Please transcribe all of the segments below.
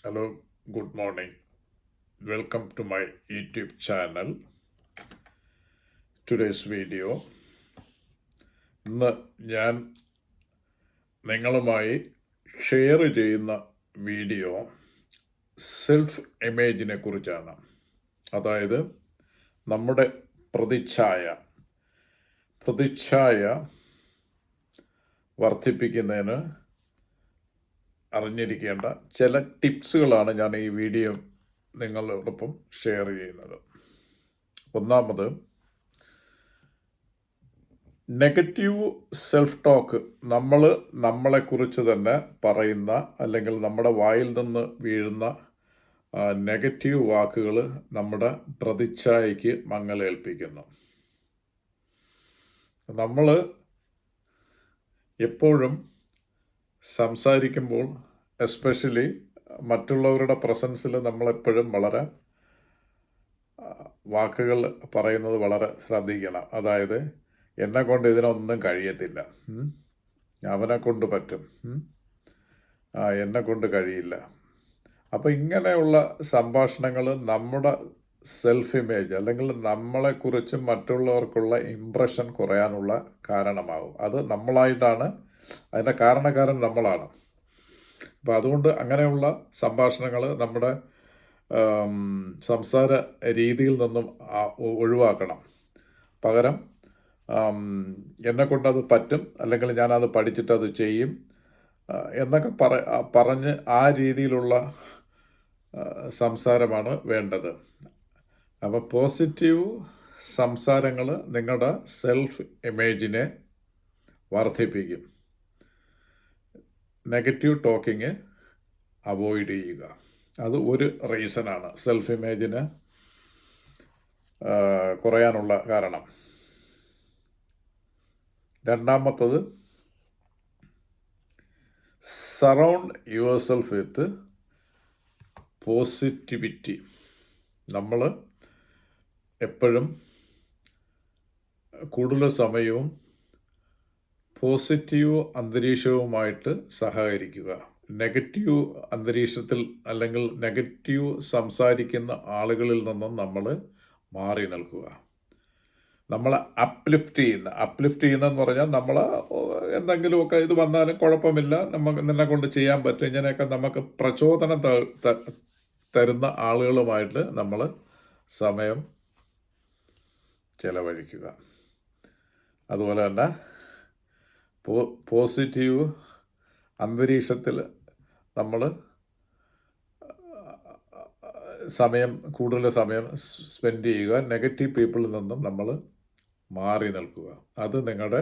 Hello, good morning. Welcome to my YouTube channel. Today's video. ഇന്ന് ഞാൻ നിങ്ങളുമായി share ചെയ്യുന്ന വീഡിയോ സെൽഫ് ഇമേജിനെ കുറിച്ചാണ്. അതായത് നമ്മുടെ പ്രതിച്ഛായ വർദ്ധിപ്പിക്കുന്നതിന് അറിഞ്ഞിരിക്കേണ്ട ചില ടിപ്സുകളാണ് ഞാൻ ഈ വീഡിയോ നിങ്ങളോടൊപ്പം ഷെയർ ചെയ്യുന്നത്. ഒന്നാമത്, നെഗറ്റീവ് സെൽഫ് ടോക്ക്. നമ്മളെക്കുറിച്ച് തന്നെ പറയുന്ന അല്ലെങ്കിൽ നമ്മുടെ വായിൽ നിന്ന് വീഴുന്ന നെഗറ്റീവ് വാക്കുകൾ നമ്മുടെ പ്രതിച്ഛായയ്ക്ക് മങ്ങലേൽപ്പിക്കുന്നു. നമ്മൾ എപ്പോഴും സംസാരിക്കുമ്പോൾ, എസ്പെഷ്യലി മറ്റുള്ളവരുടെ പ്രസൻസിൽ നമ്മളെപ്പോഴും വളരെ വാക്കുകൾ പറയുന്നത് വളരെ ശ്രദ്ധിക്കണം. അതായത്, എന്നെ കൊണ്ട് ഇതിനൊന്നും കഴിയത്തില്ല, അവനെ കൊണ്ട് പറ്റും, എന്നെ കൊണ്ട് കഴിയില്ല. അപ്പോൾ ഇങ്ങനെയുള്ള സംഭാഷണങ്ങൾ നമ്മുടെ സെൽഫ് ഇമേജ് അല്ലെങ്കിൽ നമ്മളെക്കുറിച്ച് മറ്റുള്ളവർക്കുള്ള ഇംപ്രഷൻ കുറയാനുള്ള കാരണമാകും. അത് നമ്മളായിട്ടാണ്, അതിൻ്റെ കാരണക്കാരൻ നമ്മളാണ്. അപ്പോൾ അതുകൊണ്ട് അങ്ങനെയുള്ള സംഭാഷണങ്ങൾ നമ്മുടെ സംസാര രീതിയിൽ നിന്നും ഒഴിവാക്കണം. പകരം എന്നെക്കൊണ്ടത് പറ്റും, അല്ലെങ്കിൽ ഞാനത് പഠിച്ചിട്ടത് ചെയ്യും എന്നൊക്കെ പറഞ്ഞ് ആ രീതിയിലുള്ള സംസാരമാണ് വേണ്ടത്. അപ്പോൾ പോസിറ്റീവ് സംസാരങ്ങൾ നിങ്ങളുടെ സെൽഫ് ഇമേജിനെ വർദ്ധിപ്പിക്കും. നെഗറ്റീവ് ടോക്കിങ് അവോയ്ഡ് ചെയ്യുക. അത് ഒരു റീസണാണ് സെൽഫ് ഇമേജിന് കുറയാനുള്ള കാരണം. രണ്ടാമത്തത്, surround your self with positivity. നമ്മൾ എപ്പോഴും കൂടുതൽ സമയവും പോസിറ്റീവ് അന്തരീക്ഷവുമായിട്ട് സഹകരിക്കുക. നെഗറ്റീവ് അന്തരീക്ഷത്തിൽ അല്ലെങ്കിൽ നെഗറ്റീവ് സംസാരിക്കുന്ന ആളുകളിൽ നിന്നും നമ്മൾ മാറി നിൽക്കുക. നമ്മളെ അപ്ലിഫ്റ്റ് ചെയ്യുന്നതെന്ന് പറഞ്ഞാൽ നമ്മൾ എന്തെങ്കിലുമൊക്കെ ഇത് വന്നാലും കുഴപ്പമില്ല, നിന്നെ കൊണ്ട് ചെയ്യാൻ പറ്റും, ഇങ്ങനെയൊക്കെ നമുക്ക് പ്രചോദനം തരുന്ന ആളുകളുമായിട്ട് നമ്മൾ സമയം ചെലവഴിക്കുക. അതുപോലെ തന്നെ പോസിറ്റീവ് അന്തരീക്ഷത്തിൽ നമ്മൾ കൂടുതൽ സമയം സ്പെൻഡ് ചെയ്യുക. നെഗറ്റീവ് പീപ്പിളിൽ നിന്നും നമ്മൾ മാറി നിൽക്കുക. അത് നിങ്ങളുടെ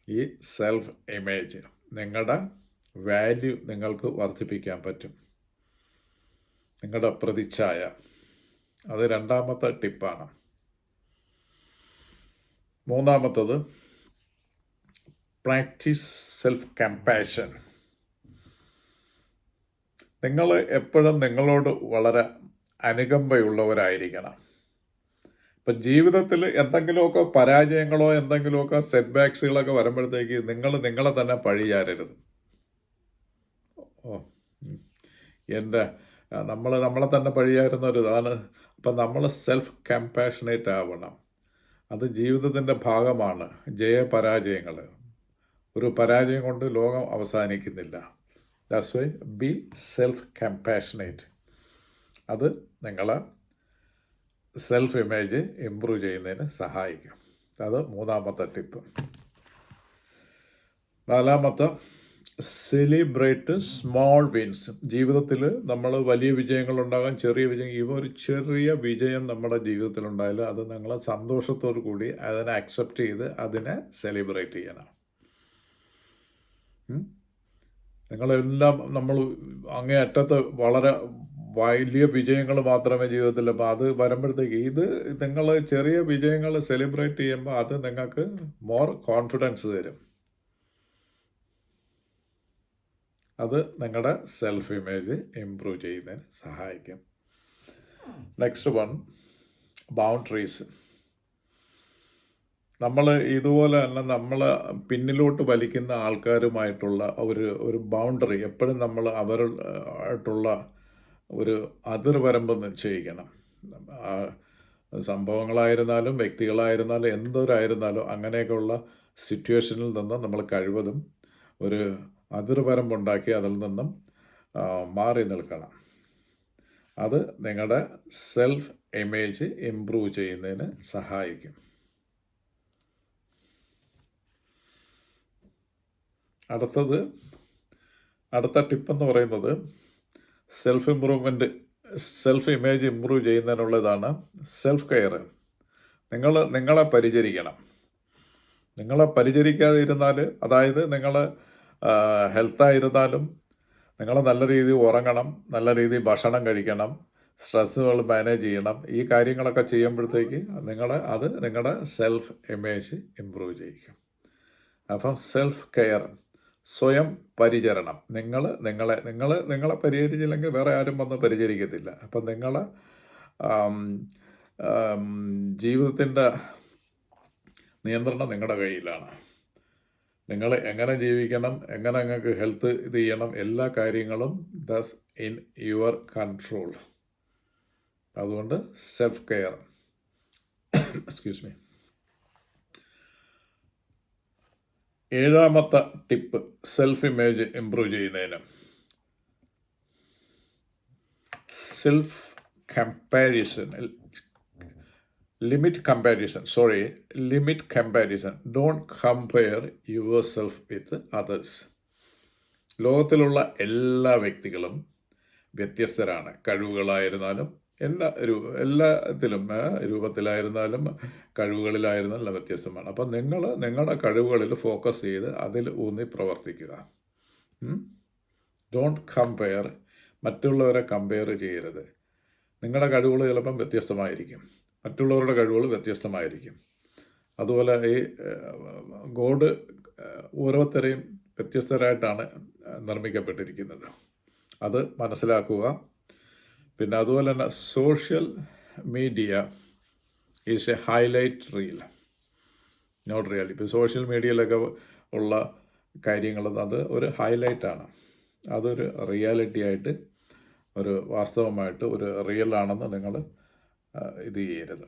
ഈ സെൽഫ് ഇമേജ്, നിങ്ങളുടെ വാല്യൂ നിങ്ങൾക്ക് വർദ്ധിപ്പിക്കാൻ പറ്റും, നിങ്ങളുടെ പ്രതിച്ഛായ. അത് രണ്ടാമത്തെ ടിപ്പാണ്. മൂന്നാമത്തത്, പ്രാക്ടീസ് സെൽഫ് കമ്പാഷൻ. നിങ്ങൾ എപ്പോഴും നിങ്ങളോട് വളരെ അനുകമ്പയുള്ളവരായിരിക്കണം. ഇപ്പം ജീവിതത്തിൽ എന്തെങ്കിലുമൊക്കെ പരാജയങ്ങളോ എന്തെങ്കിലുമൊക്കെ സെറ്റ് ബാക്സുകളൊക്കെ വരുമ്പോഴത്തേക്ക് നിങ്ങളെ തന്നെ പഴിചാരരുത്. നമ്മളെ തന്നെ പഴിചാരുന്ന ഒരു ഇതാണ്. അപ്പം നമ്മൾ സെൽഫ് കമ്പാഷനേറ്റ് ആവണം. അത് ജീവിതത്തിൻ്റെ ഭാഗമാണ്. ജയപരാജയങ്ങൾ, ഒരു പരാജയം കൊണ്ട് ലോകം അവസാനിക്കുന്നില്ല. That's why be self compassionate. അത് നിങ്ങളെ സെൽഫ് ഇമേജ് ഇമ്പ്രൂവ് ചെയ്യുന്നതിന് സഹായിക്കും. അത് മൂന്നാമത്തെ ടിപ്പ്. നാലാമത്തെ, സെലിബ്രേറ്റ് സ്മോൾ വിൻസ്. ജീവിതത്തിൽ നമ്മൾ വലിയ വിജയങ്ങളുണ്ടാകാം, ചെറിയ വിജയം. ഒരു ചെറിയ വിജയം നമ്മുടെ ജീവിതത്തിലുണ്ടായാൽ അത് നിങ്ങൾ സന്തോഷത്തോടു കൂടി അതിനെ അക്സെപ്റ്റ് ചെയ്ത് അതിനെ സെലിബ്രേറ്റ് ചെയ്യണം. നിങ്ങളെല്ലാം നമ്മൾ അങ്ങേയറ്റത്ത് വളരെ വലിയ വിജയങ്ങൾ മാത്രമേ ജീവിതത്തിൽ. അപ്പോൾ അത് വരുമ്പോഴത്തേക്ക് നിങ്ങൾ ചെറിയ വിജയങ്ങൾ സെലിബ്രേറ്റ് ചെയ്യുമ്പോൾ അത് നിങ്ങൾക്ക് മോർ കോൺഫിഡൻസ് തരും. അത് നിങ്ങളുടെ സെൽഫ് ഇമേജ് ഇംപ്രൂവ് ചെയ്യുന്നതിന് സഹായിക്കും. Next one, boundaries. നമ്മൾ ഇതുപോലെ തന്നെ നമ്മൾ പിന്നിലോട്ട് വലിക്കുന്ന ആൾക്കാരുമായിട്ടുള്ള ഒരു ബൗണ്ടറി എപ്പോഴും നമ്മൾ അവരുമായിട്ടുള്ള ഒരു അതിർവരമ്പ് നിശ്ചയിക്കണം. ആ സംഭവങ്ങളായിരുന്നാലും വ്യക്തികളായിരുന്നാലും എന്തൊരായിരുന്നാലും അങ്ങനെയൊക്കെയുള്ള സിറ്റുവേഷനിൽ നിന്ന് നമ്മൾ കഴിവതും ഒരു അതിർവരമ്പുണ്ടാക്കി അതിൽ നിന്നും മാറി നിൽക്കണം. അത് നിങ്ങളുടെ സെൽഫ് ഇമേജ് ഇംപ്രൂവ് ചെയ്യുന്നതിന് സഹായിക്കും. അടുത്ത ടിപ്പെന്ന് പറയുന്നത് സെൽഫ് ഇമേജ് ഇമ്പ്രൂവ് ചെയ്യുന്നതിനുള്ളതാണ് സെൽഫ് കെയർ. നിങ്ങളെ പരിചരിക്കണം. നിങ്ങളെ പരിചരിക്കാതെ ഇരുന്നാൽ, അതായത് നിങ്ങൾ ഹെൽത്തായിരുന്നാലും നിങ്ങൾ നല്ല രീതിയിൽ ഉറങ്ങണം, നല്ല രീതിയിൽ ഭക്ഷണം കഴിക്കണം, സ്ട്രെസ്സുകൾ മാനേജ് ചെയ്യണം. ഈ കാര്യങ്ങളൊക്കെ ചെയ്യുമ്പോഴത്തേക്ക് നിങ്ങളുടെ സെൽഫ് ഇമേജ് ഇമ്പ്രൂവ് ചെയ്യിക്കും. അപ്പം സെൽഫ് കെയർ, സ്വയം പരിചരണം. നിങ്ങളെ പരിചരിച്ചില്ലെങ്കിൽ വേറെ ആരും വന്ന് പരിചരിക്കത്തില്ല. അപ്പം ജീവിതത്തിൻ്റെ നിയന്ത്രണം നിങ്ങളുടെ കയ്യിലാണ്. നിങ്ങൾ എങ്ങനെ ജീവിക്കണം, എങ്ങനെ നിങ്ങൾക്ക് ഹെൽത്ത് ഇത് ചെയ്യണം, എല്ലാ കാര്യങ്ങളും ദാസ് ഇൻ യുവർ കൺട്രോൾ. അതുകൊണ്ട് സെൽഫ് കെയർ. Excuse me. 7ാമത്തെ ടിപ്പ് സെൽഫ് ഇമേജ് ഇംപ്രൂവ് ചെയ്യുന്നതിന് self comparison. Limit comparison. Don't compare yourself with others. ലോകത്തിലുള്ള എല്ലാ വ്യക്തികളും വ്യത്യസ്തരാണ്. കഴിവുകളായിരുന്നാലും എല്ലാത്തിലും, രൂപത്തിലായിരുന്നാലും കഴിവുകളിലായിരുന്നാലും വ്യത്യസ്തമാണ്. അപ്പം നിങ്ങളുടെ കഴിവുകളിൽ ഫോക്കസ് ചെയ്ത് അതിൽ ഊന്നി പ്രവർത്തിക്കുക. Don't compare. മറ്റുള്ളവരെ കമ്പയർ ചെയ്യരുത്. നിങ്ങളുടെ കഴിവുകൾ ചിലപ്പം വ്യത്യസ്തമായിരിക്കും, മറ്റുള്ളവരുടെ കഴിവുകൾ വ്യത്യസ്തമായിരിക്കും. അതുപോലെ ഈ ഗോഡ് ഓരോരുത്തരെയും വ്യത്യസ്തരായിട്ടാണ് നിർമ്മിക്കപ്പെട്ടിരിക്കുന്നത്. അത് മനസ്സിലാക്കുക. പിന്നെ അതുപോലെ തന്നെ social media is a highlight reel, not reality. ഇപ്പോൾ സോഷ്യൽ മീഡിയയിലൊക്കെ ഉള്ള കാര്യങ്ങൾ അത് ഒരു ഹൈലൈറ്റാണ്. അതൊരു റിയാലിറ്റി ആയിട്ട്, ഒരു വാസ്തവമായിട്ട്, ഒരു റിയൽ ആണെന്ന് നിങ്ങൾ ഇത് ചെയ്യരുത്.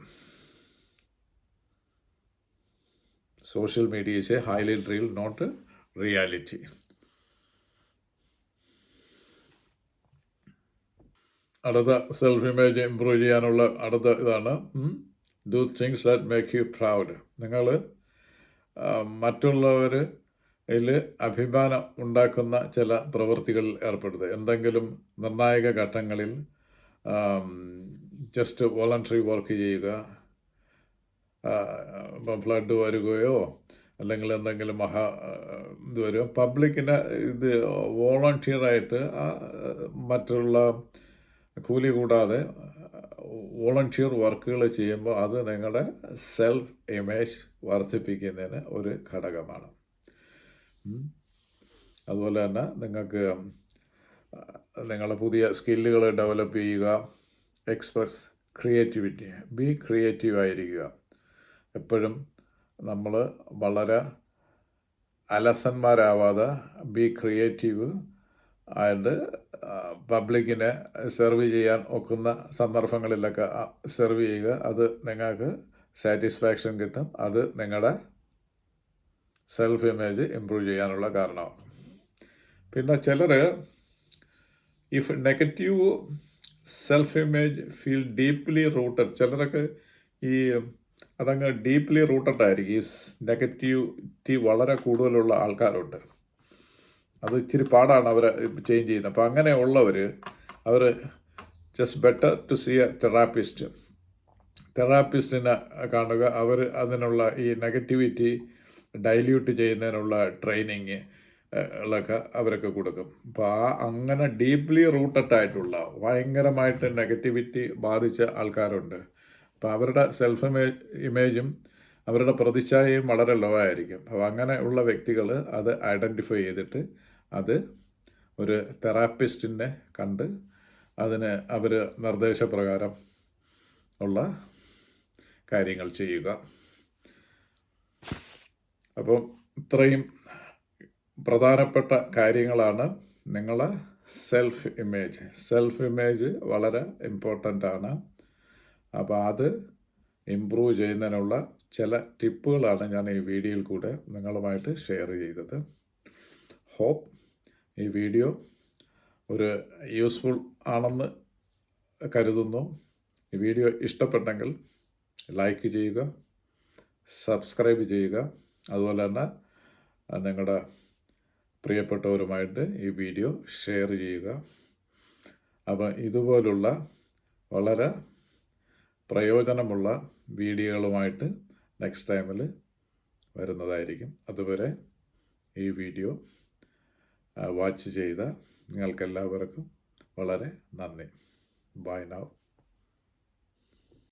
Social media is a highlight reel, not reality. അടുത്ത സെൽഫ് ഇമേജ് ഇമ്പ്രൂവ് ചെയ്യാനുള്ള അടുത്ത ഇതാണ് do things that make you proud. നിങ്ങൾ മറ്റുള്ളവരിൽ അഭിമാനം ഉണ്ടാക്കുന്ന ചില പ്രവൃത്തികളിൽ ഏർപ്പെടുക. എന്തെങ്കിലും നിർണായക ഘട്ടങ്ങളിൽ ജസ്റ്റ് വോളണ്ടറി വർക്ക് ചെയ്യുക. ഇപ്പം ഫ്ലഡ് വരികയോ അല്ലെങ്കിൽ എന്തെങ്കിലും ഇത് വരിക, പബ്ലിക്കിനെ ഇത് വോളണ്ടിയറായിട്ട് മറ്റുള്ള കൂലി കൂടാതെ വോളണ്ടിയർ വർക്കുകൾ ചെയ്യുമ്പോൾ അത് നിങ്ങളുടെ സെൽഫ് ഇമേജ് വർദ്ധിപ്പിക്കുന്നതിന് ഒരു ഘടകമാണ്. അതുപോലെ തന്നെ നിങ്ങൾക്ക് നിങ്ങളുടെ പുതിയ സ്കില്ലുകൾ ഡെവലപ്പ് ചെയ്യുക. Express creativity. ബി ക്രിയേറ്റീവ് ആയിരിക്കുക. എപ്പോഴും നമ്മൾ വളരെ അലസന്മാരാവാതെ ബി ക്രിയേറ്റീവ് ആയിട്ട് പബ്ലിക്കിനെ സെർവ് ചെയ്യാൻ ഒക്കുന്ന സന്ദർഭങ്ങളിലൊക്കെ സെർവ് ചെയ്യുക. അത് നിങ്ങൾക്ക് സാറ്റിസ്ഫാക്ഷൻ കിട്ടും. അത് നിങ്ങളുടെ സെൽഫ് ഇമേജ് ഇമ്പ്രൂവ് ചെയ്യാനുള്ള കാരണമാണ്. പിന്നെ ചിലർ if negative self image feel deeply rooted. ചിലരൊക്കെ അതങ്ങ് ഡീപ്ലി റൂട്ടഡ് ആയിരിക്കും. ഈ നെഗറ്റിവിറ്റി വളരെ കൂടുതലുള്ള ആൾക്കാരുണ്ട്. അത് ഇച്ചിരി പാടാണ് അവരെ ചേഞ്ച് ചെയ്യുന്നത്. അപ്പോൾ അങ്ങനെയുള്ളവർ just better to see a തെറാപ്പിസ്റ്റിനെ കാണുക. അവർ അതിനുള്ള ഈ നെഗറ്റിവിറ്റി ഡൈല്യൂട്ട് ചെയ്യുന്നതിനുള്ള ട്രെയിനിങ് ളൊക്കെ അവരൊക്കെ കൊടുക്കും. അപ്പോൾ അങ്ങനെ ഡീപ്ലി റൂട്ടഡ് ആയിട്ടുള്ള ഭയങ്കരമായിട്ട് നെഗറ്റിവിറ്റി ബാധിച്ച ആൾക്കാരുണ്ട്. അപ്പോൾ അവരുടെ സെൽഫ് ഇമേജും അവരുടെ പ്രതിച്ഛായയും വളരെ ലോ ആയിരിക്കും. അപ്പോൾ അങ്ങനെ ഉള്ള വ്യക്തികൾ അത് ഐഡൻറ്റിഫൈ ചെയ്തിട്ട് അത് ഒരു തെറാപ്പിസ്റ്റിനെ കണ്ട് അതിന് അവർ നിർദ്ദേശപ്രകാരം ഉള്ള കാര്യങ്ങൾ ചെയ്യുക. അപ്പം ഇത്രയും പ്രധാനപ്പെട്ട കാര്യങ്ങളാണ് നിങ്ങളെ സെൽഫ് ഇമേജ് വളരെ ഇമ്പോർട്ടൻ്റ് ആണ്. അപ്പോൾ അത് ഇമ്പ്രൂവ് ചെയ്യുന്നതിനുള്ള ചില ടിപ്പുകളാണ് ഞാൻ ഈ വീഡിയോയിൽ കൂടെ നിങ്ങളുമായിട്ട് ഷെയർ ചെയ്തത്. ഹോപ്പ് ഈ വീഡിയോ ഒരു യൂസ്ഫുൾ ആണെന്ന് കരുതുന്നു. ഈ വീഡിയോ ഇഷ്ടപ്പെട്ടെങ്കിൽ ലൈക്ക് ചെയ്യുക, സബ്സ്ക്രൈബ് ചെയ്യുക, അതുപോലെ തന്നെ നിങ്ങളുടെ പ്രിയപ്പെട്ടവരുമായിട്ട് ഈ വീഡിയോ ഷെയർ ചെയ്യുക. അപ്പം ഇതുപോലുള്ള വളരെ പ്രയോജനമുള്ള വീഡിയോകളുമായിട്ട് നെക്സ്റ്റ് ടൈമിൽ വരുന്നതായിരിക്കും. അതുവരെ ഈ വീഡിയോ വാച്ച് ചെയ്ത നിങ്ങൾക്കെല്ലാവർക്കും വളരെ നന്ദി. Buy now.